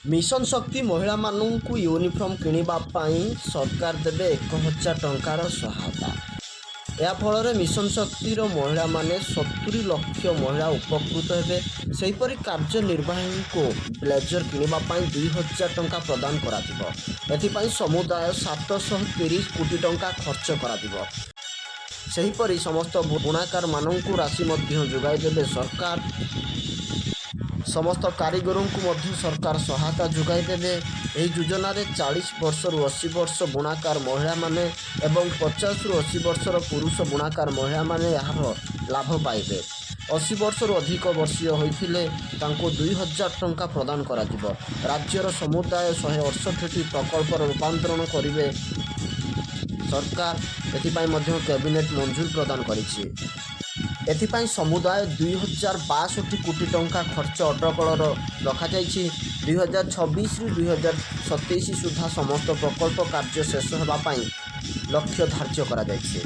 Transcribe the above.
Mission ଶକ୍ତି ମହିଳାମାନଙ୍କୁ uniform କିଣିବା ପାଇଁ ସରକାର ଦେବେ 1,000 ଟଙ୍କାର ସହାୟତା। ଏହା ଫଳରେ ମିଶନ ଶକ୍ତିର ମହିଳାମାନେ 70 ଲକ୍ଷ ମହିଳା ଉପକୃତ ହେବେ। ସେହିପରି କାର୍ଯ୍ୟନିର୍ବାହୀଙ୍କୁ ବ୍ଲେଜର କିଣିବା ପାଇଁ 2,000 ଟଙ୍କା ପ୍ରଦାନ କରାଯିବ। ଏଥିପାଇଁ ସମୁଦାୟ 730 କୋଟି ଟଙ୍କା ଖର୍ଚ୍ଚ କରାଯିବ। ସେହିପରି ସମସ୍ତ ବୁଣାକାରମାନଙ୍କୁ ରାଶି ମଧ୍ୟ ଯୋଗାଇ ଦେବେ ସରକାର। ସମସ୍ତ କାରିଗରଙ୍କୁ ମଧ୍ୟ ସରକାର ସହାୟତା ଯୋଗାଇ ଦେବେ। ଏହି ଯୋଜନାରେ 40 ବର୍ଷରୁ 80 ବର୍ଷ ବୁଣାକାର ମହିଳାମାନେ ଏବଂ 50ରୁ 80 ବର୍ଷର ପୁରୁଷ ବୁଣାକାର ମହିଳାମାନେ ଏହାର ଲାଭ ପାଇବେ। 80 ବର୍ଷରୁ ଅଧିକ ବର୍ଷୀୟ ହୋଇଥିଲେ ତାଙ୍କୁ 2,000 ଟଙ୍କା ପ୍ରଦାନ କରାଯିବ। ରାଜ୍ୟର ସମୁଦାୟ 168ଟି ପ୍ରକଳ୍ପର ରୂପାନ୍ତରଣ କରିବେ ସରକାର। ଏଥିପାଇଁ ମଧ୍ୟ କ୍ୟାବିନେଟ୍ ମଞ୍ଜୁରୀ ପ୍ରଦାନ କରିଛି। ଏଥିପାଇଁ ସମୁଦାୟ 2,062 କୋଟି ଟଙ୍କା ଖର୍ଚ୍ଚ ଅଟକଳର ରଖାଯାଇଛି। 2026ରୁ 2027 ସୁଦ୍ଧା ସମସ୍ତ ପ୍ରକଳ୍ପ କାର୍ଯ୍ୟ ଶେଷ ହେବା ପାଇଁ ଲକ୍ଷ୍ୟ ଧାର୍ଯ୍ୟ କରାଯାଇଛି।